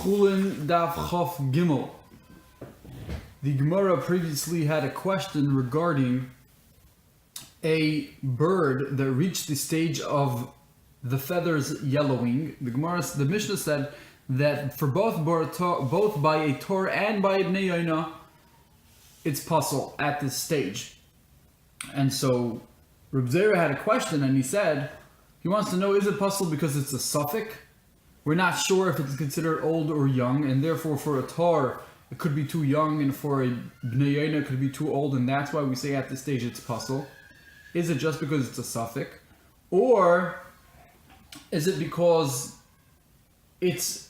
Chulin Daf Chof Gimel. The Gemara previously had a question regarding a bird that reached the stage of the feathers yellowing. The Mishnah said that for both by a tor and by a bnei yoina, it's puzzle at this stage. And so Reb Zera had a question, and he wants to know, is it puzzle because it's a suffix? We're not sure if it's considered old or young, and therefore for a tor it could be too young, and for a bnei yoina it could be too old, and that's why we say at this stage it's puzzle. Is it just because it's a suffix? Or is it because it's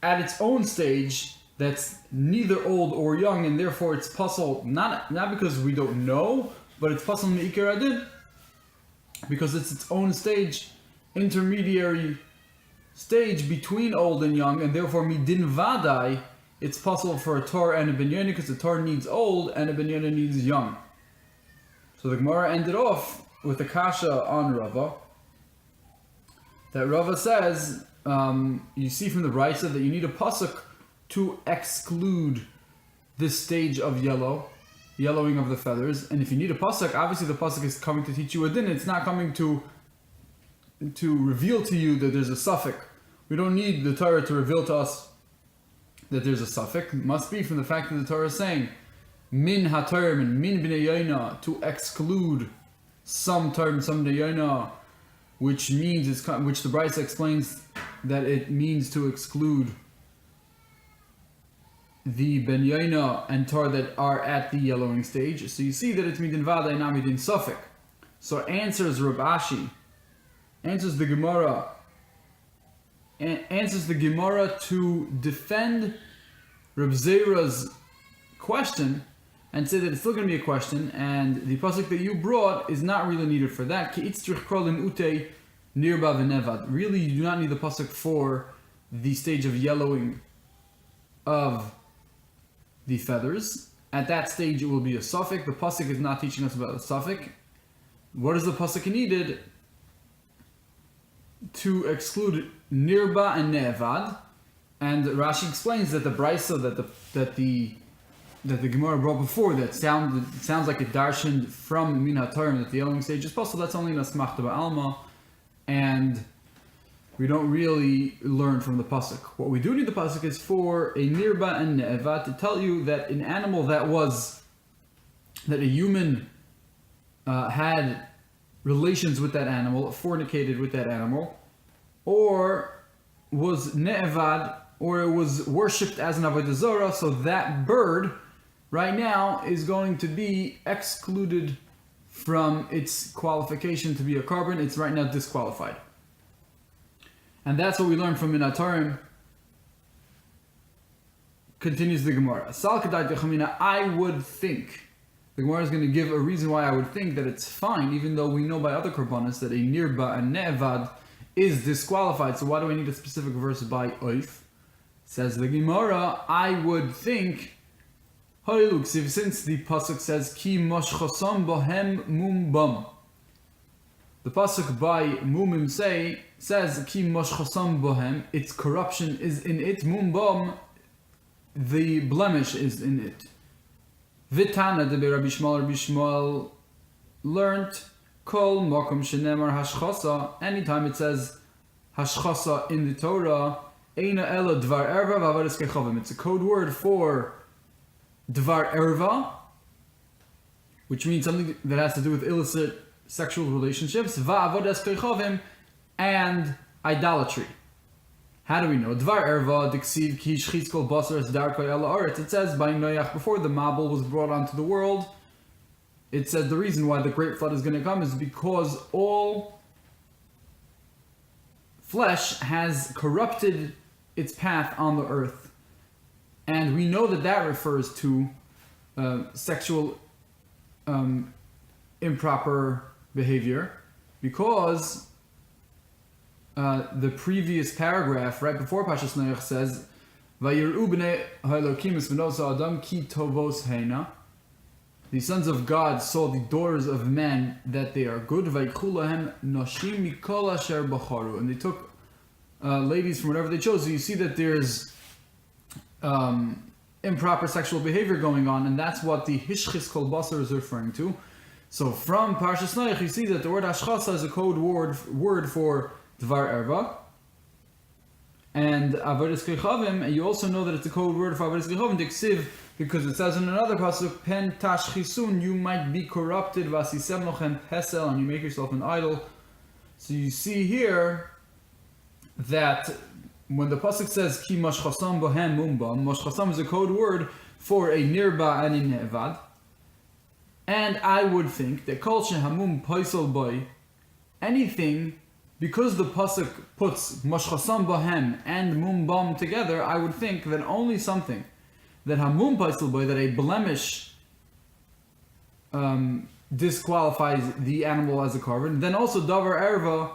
at its own stage that's neither old or young, and therefore it's puzzle, not because we don't know, but it's puzzle me'ikar adin, because it's its own stage, intermediary stage between old and young, and therefore midin vadai, it's puzzle for a tor and a bnei yoina, because the tor needs old and a bnei yoina needs young. So the Gemara ended off with a kasha on Rava, that Rava says, you see from the Brisa that you need a pasuk to exclude this stage of yellowing of the feathers. And if you need a pasuk, obviously the pasuk is coming to teach you a din. It's not coming to reveal to you that there's a suffix. We don't need the Torah to reveal to us that there's a suffix. It must be from the fact that the Torah is saying min ha-Torah and min bnei yoina, to exclude some term, some bnei yoina, which the Brisa explains that it means to exclude the bnei yoina and tor that are at the yellowing stage. So you see that it's midin vada and not midin suffix. So answers Reb Ashi, answers the Gemara to defend Reb Zera's question and say that it's still going to be a question, and the pasuk that you brought is not really needed for that. Really, you do not need the pasuk for the stage of yellowing of the feathers. At that stage, it will be a suffix. The pasuk is not teaching us about a suffix. What is the pasuk needed? To exclude nirba and ne'evad, and Rashi explains that the brisa that the Gemara brought before that sounds like it darshaned from min ha-Torah that the yellowing stage is possible. That's only in asmachta ba'alma, and we don't really learn from the pasuk. What we do need the pasuk is for a nirba and ne'evad to tell you that an animal that a human had relations with that animal, fornicated with that animal, or was ne'evad, or it was worshipped as an avodah zarah, so that bird right now is going to be excluded from its qualification to be a carbon. It's right now disqualified. And that's what we learn from min ha-Torah. Continues the Gemara. I would think, the Gemara is going to give a reason why I would think that it's fine, even though we know by other korbanos that a nirba and ne'evad is disqualified. So why do I need a specific verse by oif? Says the Gemara, I would think, since the pasuk says ki moshchosam bohem mumbam, the pasuk by mumim says ki moshchosam bohem, its corruption is in it, mumbam, the blemish is in it. Vitana de Rabbi Shmuel learnt kol makom shenemar hashchasa. Anytime it says hashchasa in the Torah, eina ela dvar erva v'avodas kechavim. It's a code word for dvar erva, which means something that has to do with illicit sexual relationships, v'avodas kechavim, and idolatry. How do we know? Dvar erva diksiv ki shchitz kol basar es darkei ela aretz. It says by Noach, before the Mabul was brought onto the world, it says the reason why the great flood is going to come is because all flesh has corrupted its path on the earth. And we know that refers to sexual improper behavior, because the previous paragraph, right before Pashas Noach, says, "Vayir'u bnei ha'elokim es v'nosa adam ki tovos heina." The sons of God saw the daughters of men that they are good. Vayikhu lahem noshim mikol asher bacharu, and they took ladies from whatever they chose. So you see that there's improper sexual behavior going on, and that's what the hishchis kol basar is referring to. So from Parshas Noach, you see that the word hashchasa is a code word for dvar erva, and avodas kechavim, and you also know that it's a code word for avodas kechavim diksiv, because it says in another pasuk, pen tashchisun, you might be corrupted, vasisem nochem pesel, and you make yourself an idol. So you see here that when the pasuk says ki mashchasam bohem mumbam, mashchasam is a code word for a nirba and a nevad. And I would think that kol shehamum paisel boy, anything, because the pasuk puts mashchasam bohem and mumbam together, I would think that only something that hamum paisel boy, that a blemish disqualifies the animal as a korban, then also davar erva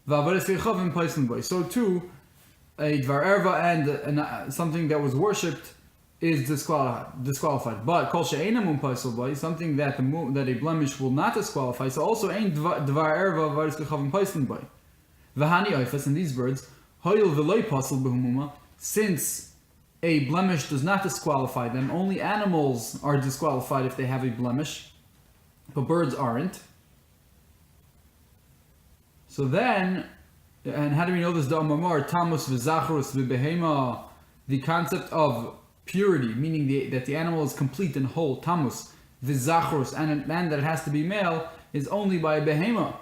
v'avodas kechavim paisel boy. So too, a dvar erva and something that was worshipped is disqualified. But kol she'eina mum paisel boy, something that that a blemish will not disqualify. So also ain't dvar erva v'avodas kechavim paisel boy. V'hani oifas, and these birds hoyil v'loy paisel behumuma, since a blemish does not disqualify them. Only animals are disqualified if they have a blemish, but birds aren't. So then, and how do we know this? The concept of purity, meaning that the animal is complete and whole, tamus, v'zachrus, and that it has to be male, is only by a behema.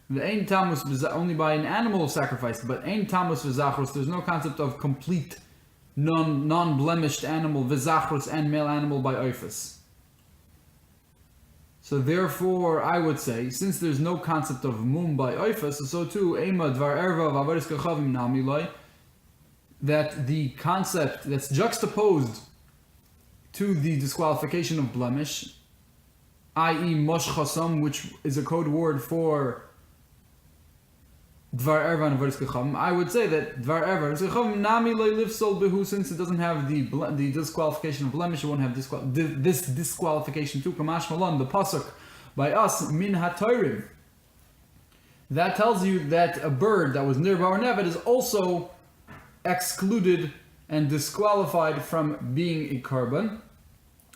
The ain tamus only by an animal sacrifice, but ain tamus v'zachrus, there's no concept of complete, non-blemished animal, v'zachrus, and male animal by oifus. So therefore, I would say, since there's no concept of mum by oifus, so too, ema dvar erva v'avodas kechavim namiloi, that the concept that's juxtaposed to the disqualification of blemish, i.e. moshchasam, which is a code word for dvar erva and avodas kechavim, I would say that dvar erva and avodas kechavim namiloi livsol behu, since it doesn't have the disqualification of blemish, it won't have this disqualification too. Kamash malon, the pasuk by us, min hatorim, that tells you that a bird that was nirba or nevet is also excluded and disqualified from being a korban.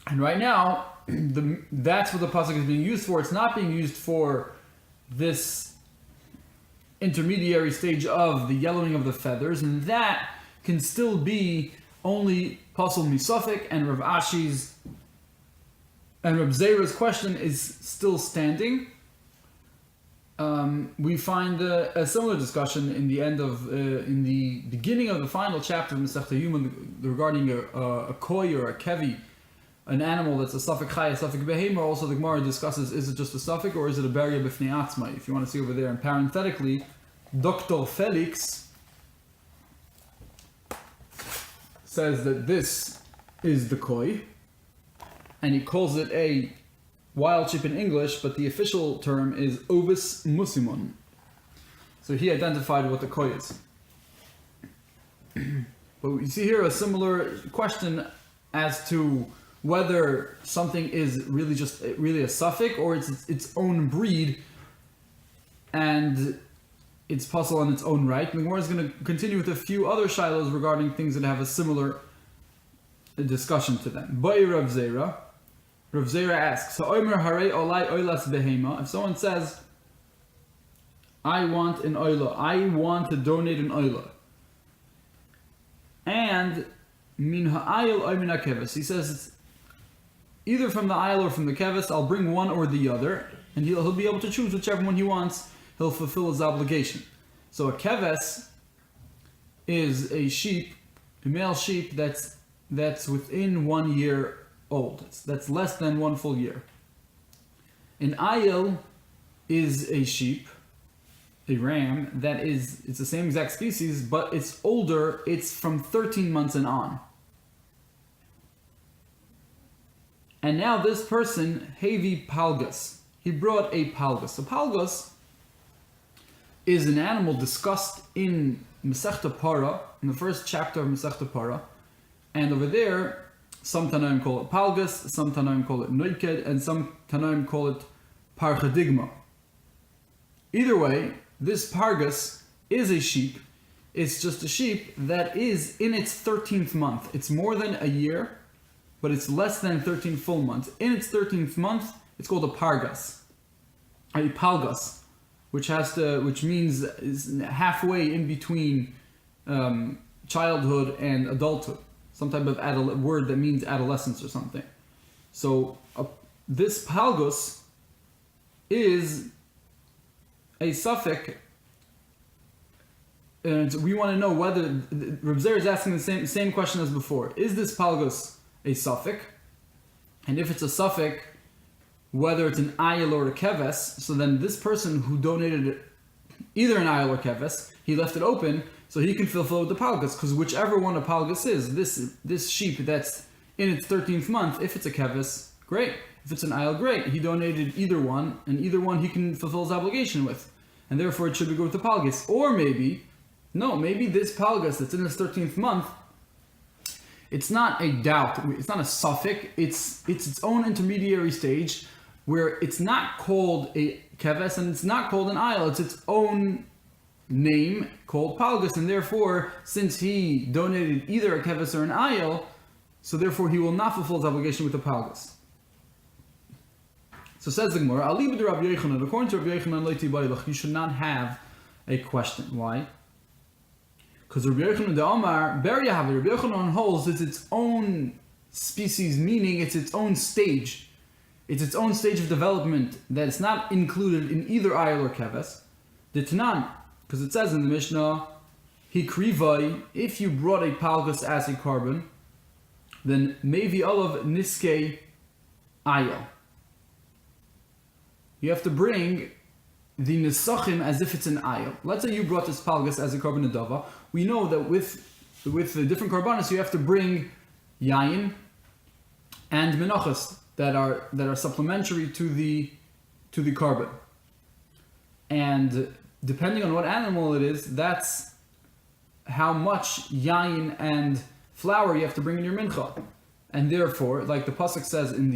And right now, that's what the pasuk is being used for. It's not being used for this intermediary stage of the yellowing of the feathers, and that can still be only pasal misafik, and Rav Ashi's and Rav Zera's question is still standing. We find a similar discussion in the beginning of the final chapter of Masechta Yoma regarding a koi or a kevi, an animal that's a suffik chai, a suffik behema. Also, the Gemara discusses, is it just a suffik or is it a beria b'fnei atzmai? If you want to see over there, and parenthetically, Dr. Felix says that this is the koi, and he calls it a wild sheep in English, but the official term is Ovis Musimon. So he identified what the koi is. But you see here a similar question as to whether something is really a suffix or it's its own breed and it's puzzle on its own right. The Gemara is going to continue with a few other shilos regarding things that have a similar discussion to them. Bai Rav Zera. Rav Zera asks, so Omer Harei Olai Oilas Behema. If someone says, I want an oila, I want to donate an oila, and min ha'ayil or min ha'keves, he says it's either from the ayil or from the keves, I'll bring one or the other, and he'll be able to choose whichever one he wants. He'll fulfill his obligation. So a keves is a sheep, a male sheep that's within 1 year old. That's less than 1 full year. An ayil is a sheep, a ram, it's the same exact species, but it's older, it's from 13 months and on. And now this person, Hevi Palgus, he brought a Palgus. A Palgus is an animal discussed in Masechta Para, in the first chapter of Masechta Para, and over there, some Tanaim call it Palgus, some Tanaim call it Noiked, and some Tanaim call it Parchadigma. Either way, this Pargus is a sheep it's just a sheep that is in its 13th month. It's more than a year, but it's less than 13 full months. In its 13th month, it's called a palgas, which means is halfway in between childhood and adulthood. Some type of word that means adolescence or something. So this palgus is a suffix, and we want to know whether Reb Zer is asking the same question as before. Is this palgus a suffix? And if it's a suffix, whether it's an ayil or a keves, so then this person who donated either an ayil or keves, he left it open so he can fulfill the palgus, because whichever one a palgus is, this sheep that's in its 13th month, if it's a keves, great. If it's an ayil, great. He donated either one, and either one he can fulfill his obligation with. And therefore it should be go with the palgus. Or maybe this palgus that's in its 13th month, it's not a doubt, it's not a suffix, it's its own intermediary stage where it's not called a keves and it's not called an ayil, it's its own name called palgus, and therefore, since he donated either a keves or an ayil, so therefore he will not fulfill his obligation with the palgus. So says the Gemara, according to Rabbi Yochanan, you should not have a question. Why? Because Rabbi Yochanan the Omar, Rabbi Yochanan holds it's its own species, meaning it's its own stage. It's its own stage of development that is not included in either ayil or keves. The Tanan, because it says in the Mishnah, Hikrivai, if you brought a palgus as a carbon, then maybe olav niske ayil. You have to bring the nesachim as if it's an ayil. Let's say you brought this palgus as a carbon adava. We know that with the different carbonates you have to bring yayin and menachas that are supplementary to the carbon. And depending on what animal it is, that's how much yayin and flour you have to bring in your mincha. And therefore, like the pasuk says in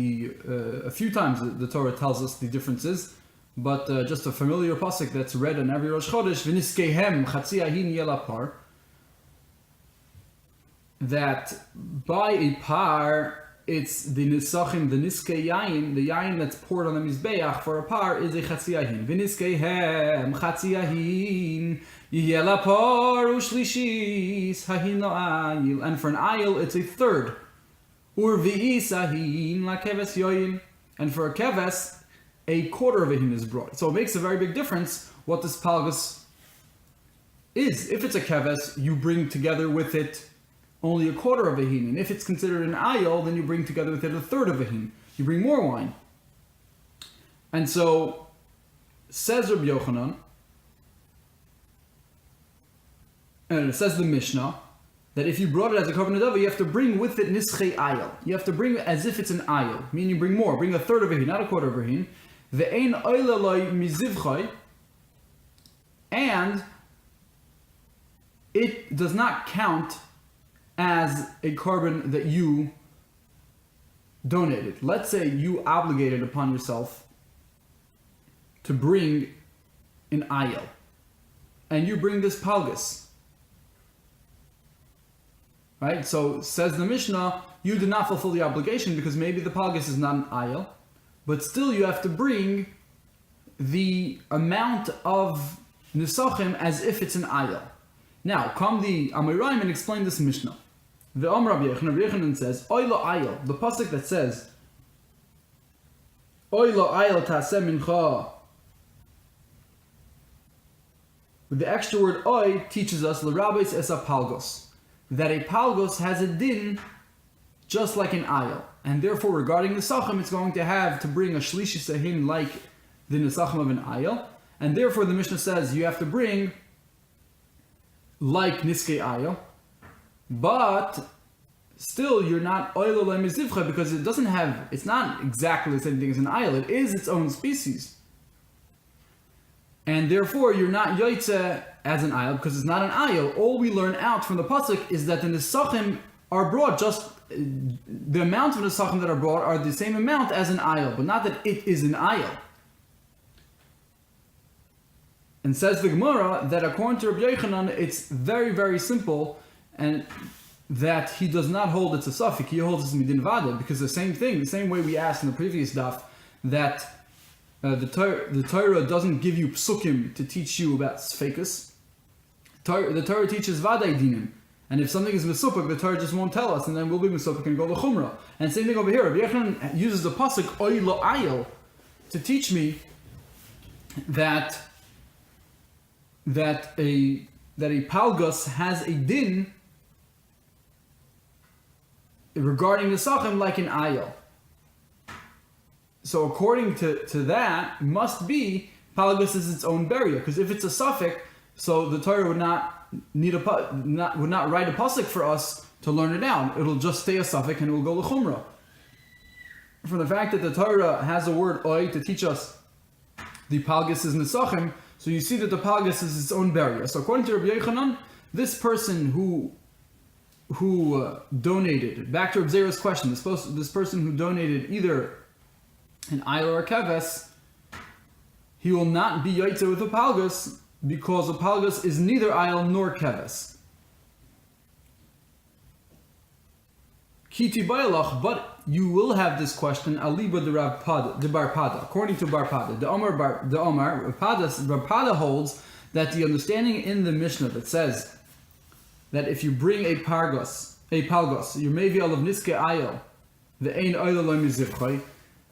a few times the Torah tells us the differences, but just a familiar pasuk that's read on every Rosh Chodesh, v'niskehem chatzi ahin yelapar, that by a par, it's the nisachim, the niske yayin, the yayin that's poured on the mizbeach for a par is a chatzi ahin. V'niskehem chatzi ahin yelapar ushlishis hahin ayil, and for an ayil it's a third. And for a keves, a quarter of a hin is brought. So it makes a very big difference what this palgus is. If it's a keves, you bring together with it only a quarter of a hin. And if it's considered an ayil, then you bring together with it a third of a hin. You bring more wine. And so, says Rabbi Yochanan, and it says the Mishnah, that if you brought it as a korban adava, you have to bring with it nischei ayil. You have to bring it as if it's an ayil, meaning you bring more, bring a third of a hin, not a quarter of a hin. Ve'ein oilaloi mizivchai, and it does not count as a korban that you donated. Let's say you obligated upon yourself to bring an ayil, and you bring this palgus. Right? So, says the Mishnah, you did not fulfill the obligation because maybe the palgus is not an ayil, but still you have to bring the amount of nisachim as if it's an ayil. Now, come the Amoraim and explain this Mishnah. The Rabbi Yochanan says, Oylo ayil, the pasuk that says, Oylo ayil taseh mincha. The extra word oy teaches us, l'rabbeis es a palgos, that a palgos has a din just like an ayil. And therefore, regarding the sachem, it's going to have to bring a shlishi sahin like the nesachem of an ayil. And therefore, the Mishnah says you have to bring like niske ayil. But still, you're not oil mizivcha because it's not exactly the same thing as an ayil. It is its own species. And therefore, you're not yoytze as an ayil because it's not an ayil. All we learn out from the pasuk is that the nesachim are brought, just the amount of nesachim that are brought are the same amount as an ayil, but not that it is an ayil. And says the Gemara that according to Rabbi Yochanan, it's very, very simple, and that he does not hold it's a suffix, he holds it's midin vada, because the same way we asked in the previous daf, that the Torah doesn't give you psukim to teach you about sfekus. The Torah teaches vadai dinim, and if something is mesupik, the Torah just won't tell us, and then we'll be mesupik and go to chumrah. And same thing over here. Rabbi Yochanan uses the pasuk oy lo ayel to teach me that a palgus has a din regarding the sachem like an ayel. So according to that, must be palgus is its own burial, because if it's a suffix, so the Torah would not write a pasuk for us to learn it down. It'll just stay a suffix and it will go to chumrah. From the fact that the Torah has a word oy to teach us the palgus is nesachim, so you see that the palgus is its own burial. So according to Rabbi Yochanan, this person who donated, back to Reb Zera's question, this person who donated either an ayel or a keves, he will not be yaitze with a palgus, because a palgus is neither ayel nor keves. Kiti bayalach, but you will have this question, aliba de bar pada, according to bar pada. The Omar bar pada holds that the understanding in the Mishnah that says that if you bring a palgus, you may be of niske ayel, the ein ayel lo mizivchai,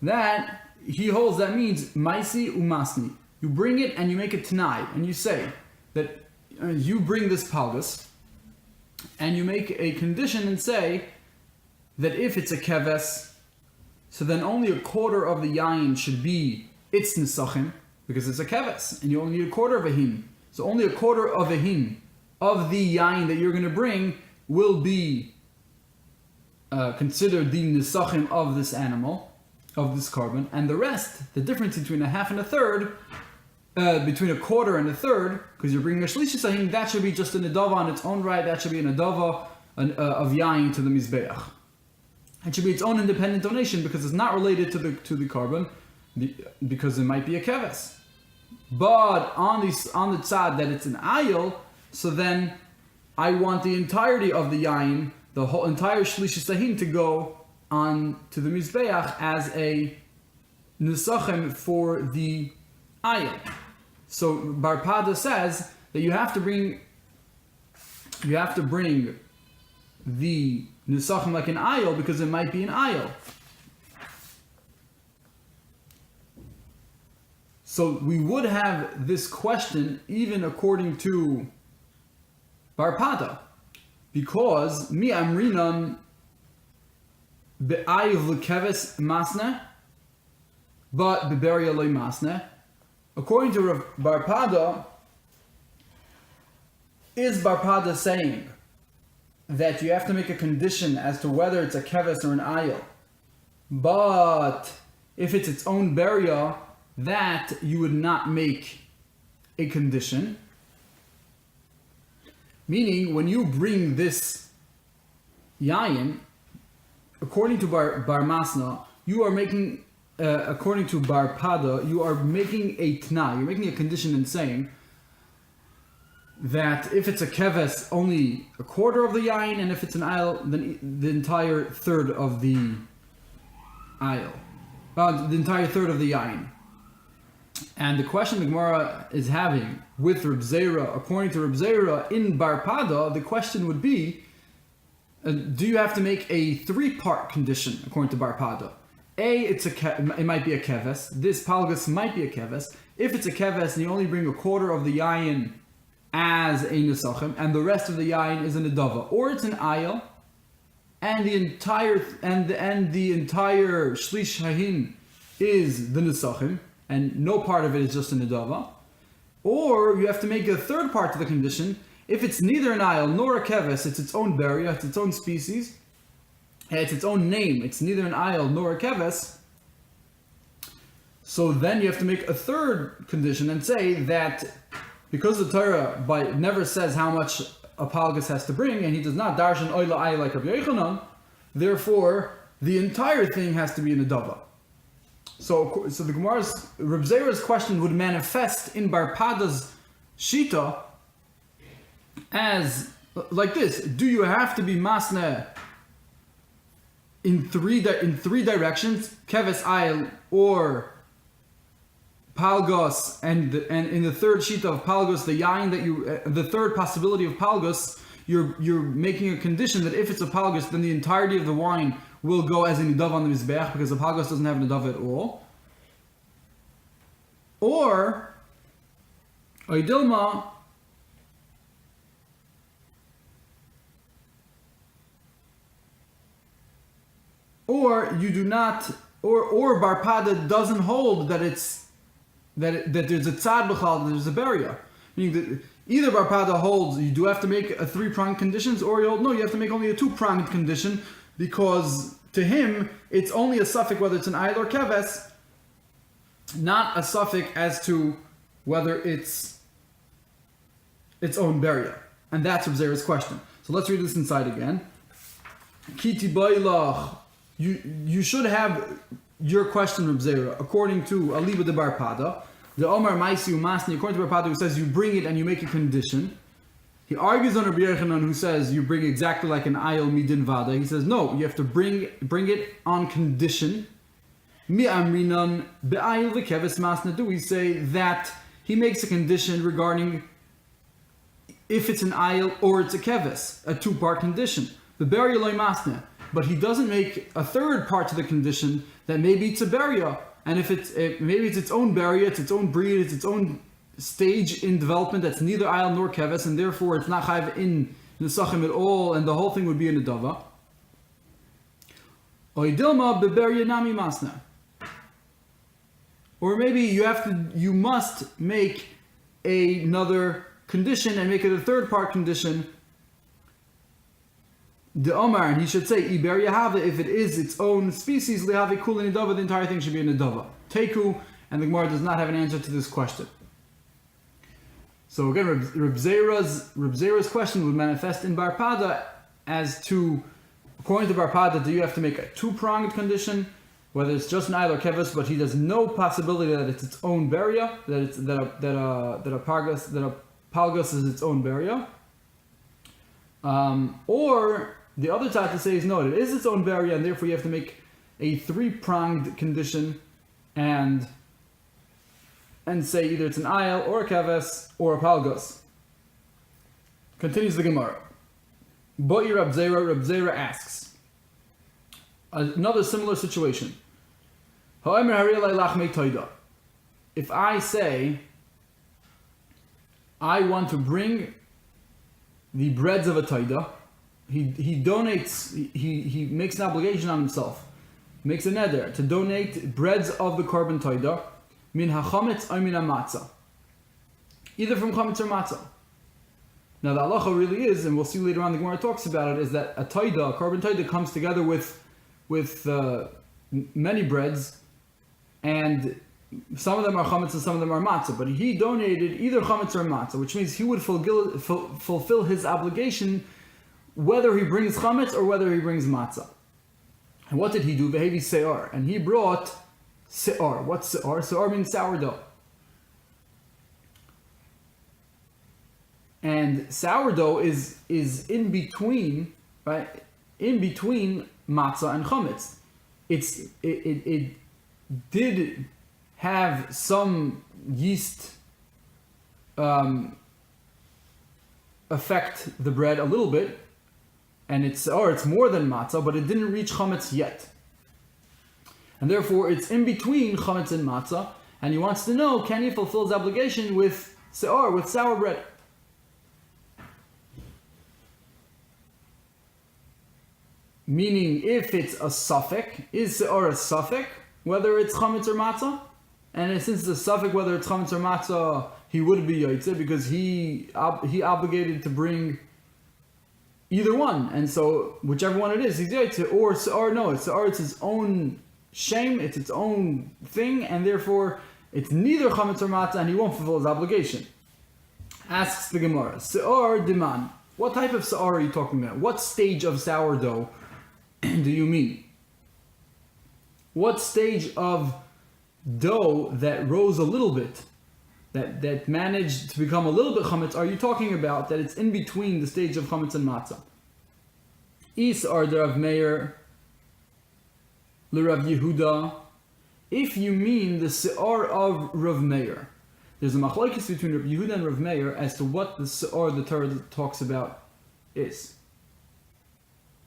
that he holds that means maisi umasni. You bring it and you make it tanai, and you say that you bring this palgus, and you make a condition and say that if it's a keves, so then only a quarter of the yayin should be its nesachim, because it's a keves, and you only need a quarter of a hin. So only a quarter of a hin of the yayin that you're going to bring will be considered the nesachim of this animal, of this carbon, and the rest, the difference between a half and a third, between a quarter and a third, because you're bringing a shlishi sahim, that should be just an adava on its own right. That should be an adava of yayin to the mizbeach. It should be its own independent donation, because it's not related to the carbon, because it might be a keves. But on the tzad that it's an ayel, so then I want the entirety of the yayin, the whole entire shlishi sahim, to go on to the mizbeach as a nesachim for the ayel. So Bar Pada says that you have to bring the nesachim like an ayel, because it might be an ayel. So we would have this question even according to Bar Pada, because mi amrinam be'ayel l'keves masne, but beberia loy masne. According to Bar Pada, is Bar Pada saying that you have to make a condition as to whether it's a keves or an ayel, but if it's its own burial, that you would not make a condition? Meaning, when you bring this yayin, according to Bar Masna, you are making, according to Bar Pada, you are making a tna, you're making a condition and saying that if it's a keves, only a quarter of the yayin, and if it's an ayel, then the entire third of the ayel, the entire third of the yayin. And the question the Gemara is having with Reb Zera, according to Reb Zera in Bar Pada, the question would be, do you have to make a three-part condition according to Bar Pada? It might be a keves. This palgus might be a keves. If it's a keves and you only bring a quarter of the yayin as a nesachim, and the rest of the yayin is an adava, or it's an ayel, and the entire shlish hahin is the nesachim, and no part of it is just an adava, or you have to make a third part to the condition. If it's neither an ayel nor a keves, it's its own burial, it's its own species, it's its own name, it's neither an ayel nor a keves, so then you have to make a third condition and say that because the Torah never says how much a palgus has to bring, and he does not darshan oila ayel like Rabbi Yochanan, therefore the entire thing has to be an adava. So the Gemara's, Reb Zera's question would manifest in Bar Pada's shita as like this. Do you have to be masna in three directions, keves ayil or palgos, and in the third shita of palgos, the yain that you, the third possibility of palgos, you're making a condition that if it's a palgos, then the entirety of the wine will go as a nidav on the mizbech, because the palgos doesn't have a nidav at all. Or oidilma, or you do not, or barpada doesn't hold that it's that there's a tzad b'chal, there's a barrier. Meaning that either barpada holds you do have to make a 3-pronged conditions, or you hold no, you have to make only a 2-pronged condition, because to him it's only a suffix whether it's an ayil or keves, not a suffix as to whether it's its own barrier. And that's Reb Zera's question. So let's read this inside again. Kiti bailach. You should have your question, Reb Zera, according to Aliba de Barpada, the Omar Maisi Umasni, according to Barpada, who says you bring it and you make a condition. He argues on Rabbi Yochanan, who says you bring exactly like an ayil midin vada. He says no, you have to bring it on condition. Mi amrinan be'ayil v'keves masna. Do we say that he makes a condition regarding if it's an ayil or it's a keves, a 2-part condition. The barrier loy masna. But he doesn't make a third part to the condition that maybe it's a barrier, and if maybe it's its own barrier, it's its own breed, it's its own stage in development that's neither ayil nor keves, and therefore it's not chayv in nesachim at all, and the whole thing would be a nedava. Oidilma bebarrier nami masna. Or maybe you must make another condition and make it a 3rd-part condition. The Omar, and he should say, Iber Yahava, if it is its own species, Lihavi Kul Nidava, the entire thing should be a Nidava. Teku, and the Gemara does not have an answer to this question. So again, Reb Zera's question would manifest in Barpada as to, according to Barpada, do you have to make a 2-pronged condition, whether it's just an ayil or keves, but he has no possibility that it's its own barrier, that a palgos is its own barrier. Or the other type to say is no, it is its own barrier, and therefore you have to make a 3-pronged condition and say either it's an ayil or a keves or a palgos. Continues the Gemara. Bo'i Reb Zera asks another similar situation. If I say I want to bring the breads of a taida, he donates, he makes an obligation on himself, makes a neder to donate breads of the korban taida, min hachametz or min matzah, either from chametz or matzah. Now the halacha really is, and we'll see later on the Gemara talks about it, is that a taida, a korban taida, comes together with many breads, and some of them are chametz and some of them are matzah, but he donated either chametz or matzah, which means he would fulfill his obligation whether he brings chametz or whether he brings matzah. And what did he do? Behavi se'ar, and he brought se'ar. What's se'ar? Se'ar means sourdough. And sourdough is in between, right? In between matzah and chametz. It did have some yeast affect the bread a little bit, and it's more than matzah, but it didn't reach chametz yet. And therefore it's in between chametz and matzah, and he wants to know, can he fulfill his obligation with se'ar, with sour bread? Meaning, if it's a suffix, is se'ar a suffix, whether it's chametz or matzah? And since it's a suffix, whether it's chametz or matzah, he would be yaitze, because he obligated to bring either one, and so whichever one it is, he's yaitze. Or se'ar, no, se'ar, it's his own shame, it's its own thing, and therefore it's neither chametz or matzah, and he won't fulfill his obligation. Asks the Gemara, se'ar diman, what type of se'ar are you talking about? What stage of sourdough do you mean? What stage of dough that rose a little bit that managed to become a little bit chametz, are you talking about that it's in between the stage of chametz and matzah? Is are the Rav Meir l'Rav Yehuda? If you mean the se'ar of Rav Meir, there's a machlokes between Rav Yehuda and Rav Meir as to what the se'ar the Torah talks about is.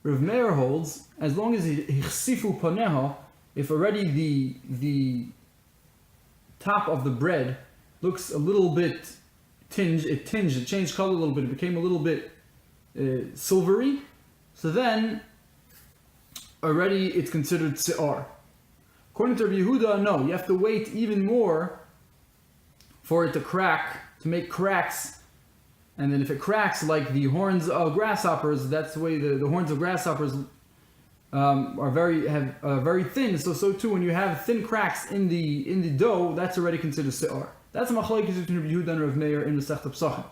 Rav Meir holds, as long as hichsifu paneha, if already the top of the bread looks a little bit tinged, it changed color a little bit, it became a little bit silvery, so then already it's considered se'ar. According to Rabbi Yehuda, no, you have to wait even more for it to crack, to make cracks. And then if it cracks like the horns of grasshoppers, that's the way the horns of grasshoppers are very thin. So too, when you have thin cracks in the dough, that's already considered se'ar. That's a machlokes between Rabbi Yehuda and Rav Meir in the Masechta Pesachim.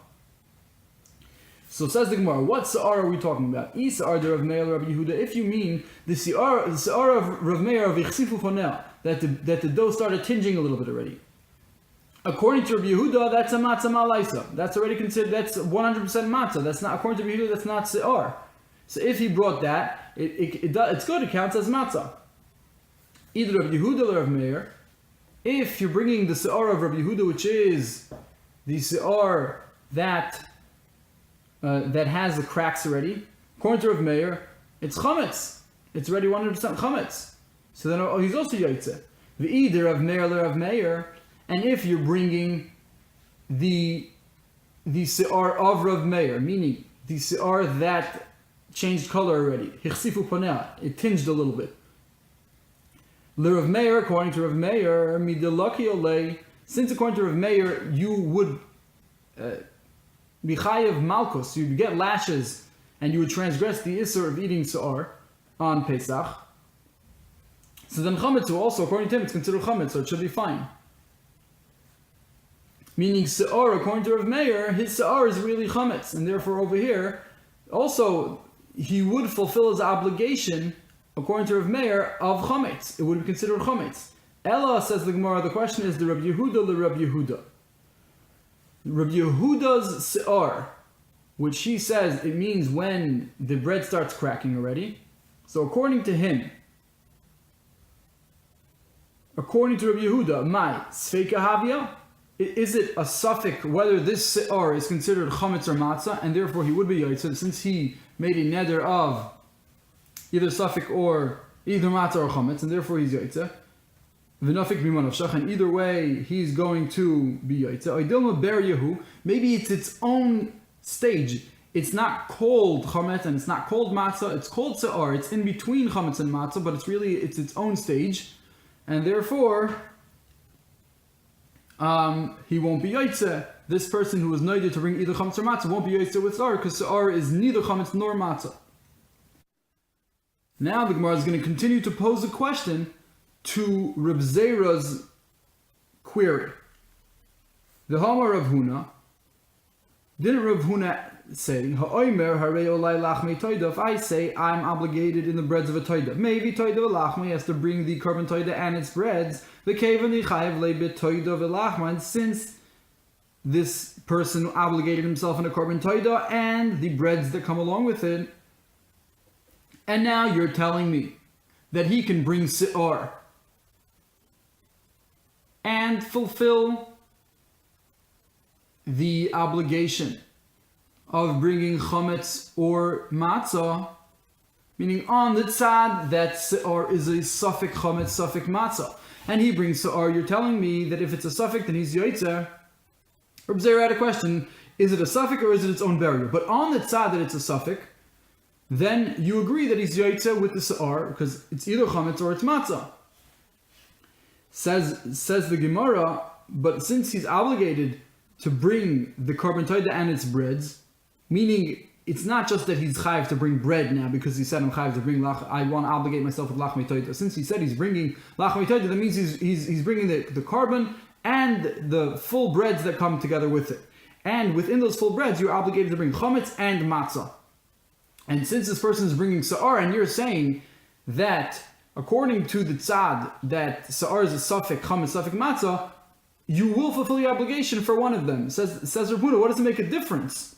So says the Gemara, what se'ar are we talking about? Isar de Rav Meir Rabbi Yehuda. If you mean the se'ar of Rav Meir of Ichsifu Fonel, that the dough started tinging a little bit already. According to Rabbi Yehuda, that's a matzah malaisa. That's already considered, that's 100% matzah. That's not, according to Rabbi Yehuda, that's not se'ar. So if he brought that, it's good, it counts as matzah. Either Rabbi Yehuda or Rav Meir, if you're bringing the se'ar of Rabbi Yehuda, which is the se'ar that has the cracks already, according to Rav Meir, it's chametz. It's already 100% chametz. So then he's also yaitze. Either Rav Meir or Rav Meir, and if you're bringing the se'ar of Rav Meir, meaning the se'ar that changed color already, hichsifu paneh, it tinged a little bit. L'Rav Meir, according to Rav Meir, midalaki olei, since according to Rav Meir, you would be chayav malchus, you'd get lashes, and you would transgress the issur of eating se'ar on Pesach. So then chametz, also according to him, it's considered chametz, so it should be fine. Meaning se'ar, according to Rav Meir, his se'ar is really chametz, and therefore over here, also he would fulfill his obligation, according to Rav Meir, of chametz. It would be considered chametz. Ella, says the Gemara, the question is the Rabbi Yehuda le Rabbi Yehuda. Rabbi Yehuda's se'ar, which he says it means when the bread starts cracking already. So according to him, according to Rabbi Yehuda, my sfeika havia, is it a suffix whether this se'ar is considered chametz or matzah, and therefore he would be yaitz, since he made a neder of either suffix or either matzah or chametz, and therefore he's yaitz. V'nafik b'man of shach, and either way he's going to be yaitz. Oidilma ber yehu, maybe it's its own stage. It's not called chametz and it's not called matzah. It's called se'ar. It's in between chametz and matzah, but it's its own stage, and therefore he won't be yaitze. This person who was needed to bring either chametz or matzah won't be yaitze with se'ar, because se'ar is neither chametz nor matzah. Now the Gemara is going to continue to pose a question to Reb Zera's query. The Hamar Rav Huna, didn't Rav Huna say, Ha'omer harei olai lachmei toida, if I say I'm obligated in the breads of a toida, maybe toida v'lachmei has to bring the korban toida and its breads, the kevan yichayev leibit toida v'lachma, and since this person obligated himself in a korban toida and the breads that come along with it, and now you're telling me that he can bring se'ar and fulfill the obligation of bringing chametz or matzah, meaning on the tzad that se'ar is a suffix chametz, suffix matzah, and he brings se'ar, you're telling me that if it's a suffix then he's yoitzer. Reb Zera had a question, is it a suffix or is it its own barrier? But on the tzad that it's a suffix, then you agree that he's yoitzer with the se'ar, because it's either chametz or it's matzah. Says the Gemara, but since he's obligated to bring the korban toida and its breads, meaning it's not just that he's chayiv to bring bread now because he said I'm chayiv to bring I want to obligate myself with lachmei toida. Since he said he's bringing lachmei toida, that means he's bringing the korban and the full breads that come together with it. And within those full breads, you're obligated to bring chametz and matzah. And since this person is bringing se'ar, and you're saying that according to the tzad that se'ar is a suffix chametz, suffix matzah, you will fulfill your obligation for one of them. Says Rabuna, what does it make a difference?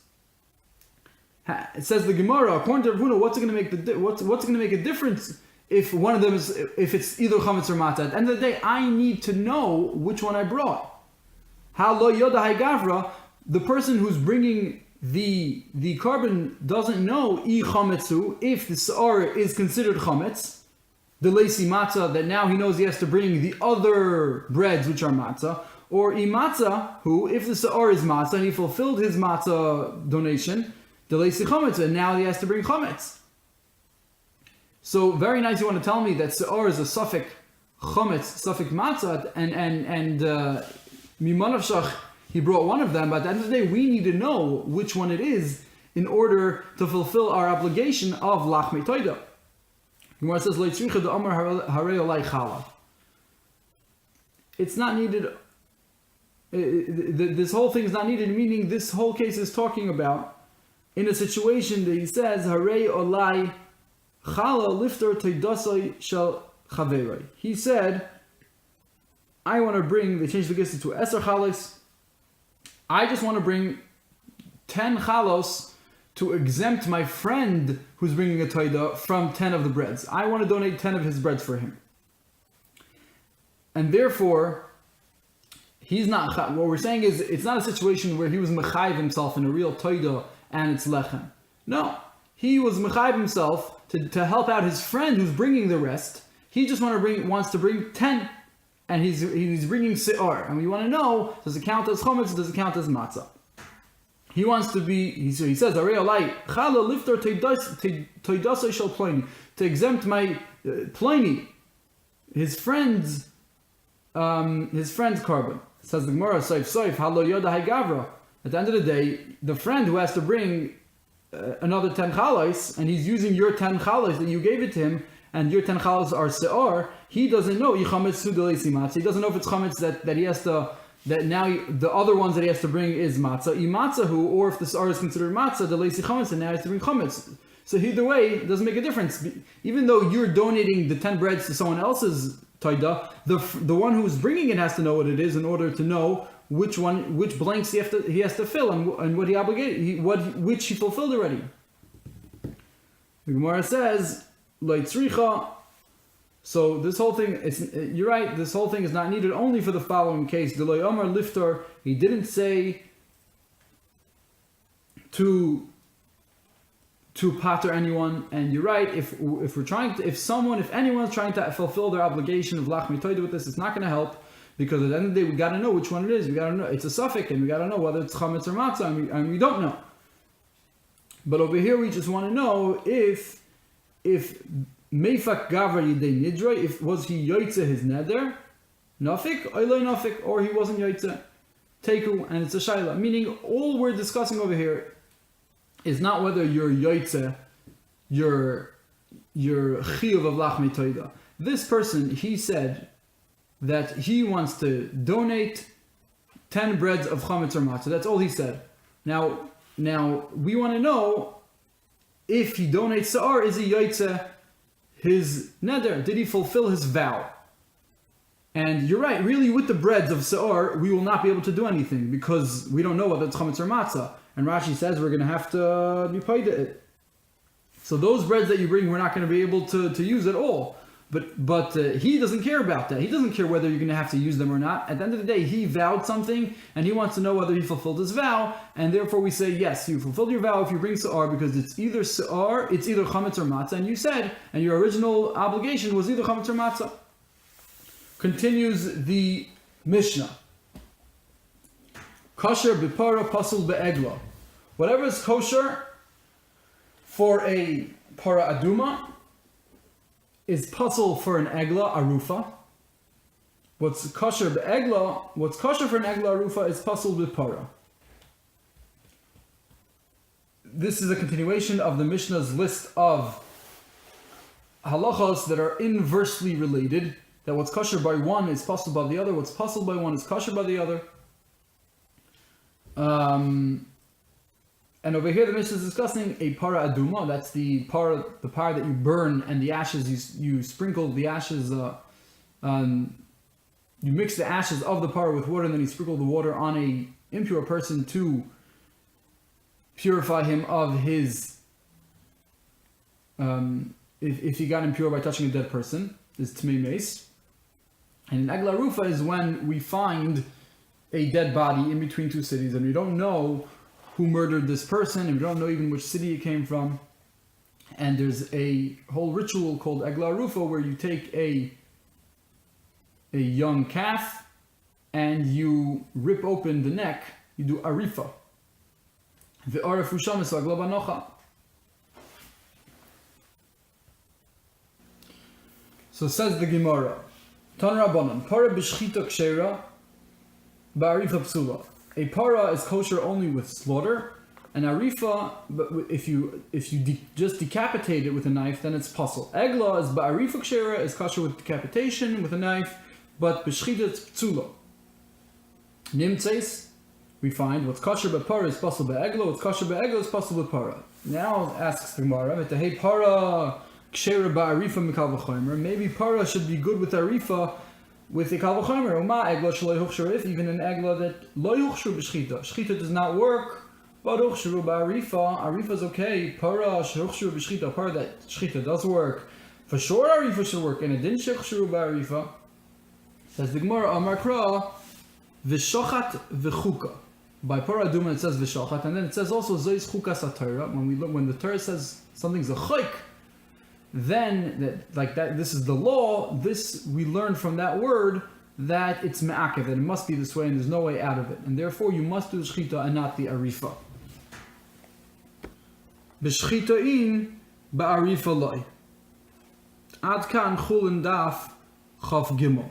It says the Gemara, according to Rabuna, what's it going to make a difference if one of them if it's either chametz or matzah? At the end of the day, I need to know which one I brought. How lo yoda gavra, the person who's bringing the carbon doesn't know I chametzu, if the sa'ar is considered chametz, the leisi matzah, that now he knows he has to bring the other breads which are matzah, or I matzah, who, if the sa'ar is matzah and he fulfilled his matzah donation, the leisi chametz, and now he has to bring chametz. So very nice, you want to tell me that sa'ar is a suffix chametz, suffix matzah, and mimanavshach, he brought one of them, but at the end of the day, we need to know which one it is in order to fulfill our obligation of lachmei toida. Gemara says, "Leitzricha de amar harei olai chalav." It's not needed. This whole thing is not needed. Meaning, this whole case is talking about in a situation that he says, "Harei olai chala lifter toidasoi shel chaveroi." He said, "I want to bring." They changed the gist to eser chalos. I just want to bring 10 chalos to exempt my friend who's bringing a toida from 10 of the breads. I want to donate 10 of his breads for him. And therefore, he's not, what we're saying is, it's not a situation where he was mechayiv himself in a real toida and it's lechem. No, he was mechayiv himself to help out his friend who's bringing the rest. He just wants to bring 10. And he's bringing se'ar, and we want to know, does it count as chometz, does it count as matzah? He wants to be, he says, Arei alai, chala lifter toidasoi shel ploni, to exempt my ploni, his friend's carbon. Says the Gemara, soif, halo yoda gavra. At the end of the day, the friend who has to bring another 10 chalos, and he's using your 10 chalos that you gave it to him, and your 10 chalos are se'ar, he doesn't know. He doesn't know if it's chametz that he has to, that now the other ones that he has to bring is matzah. Imatzahu, or if the se'ar is considered matzah, the leisi chametz, and now he has to bring chametz. So either way, it doesn't make a difference. Even though you're donating the 10 breads to someone else's taida, the one who's bringing it has to know what it is in order to know which blanks he has to fill and what he obligated, which he fulfilled already. The Gemara says, Leitzricha. So this whole thing, you're right, this whole thing is not needed only for the following case. Deloy Omar Liftar, he didn't say to pater anyone, and you're right, if anyone's trying to fulfill their obligation of lachmei toida with this, it's not going to help, because at the end of the day, we got to know which one it is. We got to know, it's a suffix, and we got to know whether it's chametz or matzah, and we don't know. But over here, we just want to know if Meifak Gavra Yidei Nidra, if was he Yoitze his neder, Nafik, Oiloi Nafik, or he wasn't Yoitze, Teku, and it's a Shaila. Meaning, all we're discussing over here is not whether you're Yoitze, your Chiyuv of Lachmei Toida. This person, he said that he wants to donate 10 breads of Chametz or Matzah. That's all he said. Now we want to know if he donates Sa'ar, is he Yoitze his neder? Did he fulfill his vow? And you're right, really with the breads of Sa'ar, we will not be able to do anything because we don't know whether it's chametz or matzah. And Rashi says we're going to have to be paid it. So those breads that you bring, we're not going to be able to use at all. But he doesn't care about that. He doesn't care whether you're going to have to use them or not. At the end of the day, he vowed something, and he wants to know whether he fulfilled his vow. And therefore, we say, yes, you fulfilled your vow if you bring Sa'ar, because it's either Sa'ar, it's either Chametz or Matzah. And you said, and your original obligation was either Chametz or Matzah. Continues the Mishnah. Kosher b'para pasul be'egla. Whatever is kosher for a para aduma is pasul for an egla arufa. What's kosher for an egla arufa is pasul b'para. This is a continuation of the Mishnah's list of halachos that are inversely related. That what's kosher by one is pasul by the other. What's pasul by one is kosher by the other. And over here the Mishnah is discussing a para aduma. That's the para that you burn, and the ashes you sprinkle the ashes you mix the ashes of the para with water, and then you sprinkle the water on a impure person to purify him of his, if he got impure by touching a dead person, is Tmei Meis. And in Egla Rufa is when we find a dead body in between two cities, and we don't know who murdered this person, and we don't know even which city it came from. And there's a whole ritual called Egla Rufa where you take a young calf and you rip open the neck, you do arifa. So says the Gemara, Tan Rabbanan, para b'shchita kshera, ba'arifa psula. A para is kosher only with slaughter, and arifa, but if you just decapitate it with a knife, then it's pasul. Egla is ba'arifa kshera, is kosher with decapitation with a knife, but b'shchita it's psula. Nimtzeis, we find what's kosher by para is pasul by egla, what's kosher by egla is pasul by para. Now asks the Gemara, hey para kshera ba'arifa mikal v'chomer, maybe para should be good with arifa with the kal v'chomer. Uma egla shelo yuchshur, if even an egla that lo yuchshur b'shchita. Shchita does not work, but yuchshuru ba'arifa, arifa is okay. Para shehuchshur b'shchita, para that shchita does work. For sure arifa should work, and it didn't shehuchshuru ba'arifa. Says the Gemara, Amar Kra, v'shochat v'chuka. By para aduma it says v'shochat, and then it says also zois chukas ha-Torah. When the Torah says something's a chayk, then this is the law. This we learn from that word that it's me'akev, that it must be this way, and there's no way out of it, and therefore you must do the shchita and not the arifa. B'shchita'in ba'arifa loy. Ad kan chulin daf chaf gimel.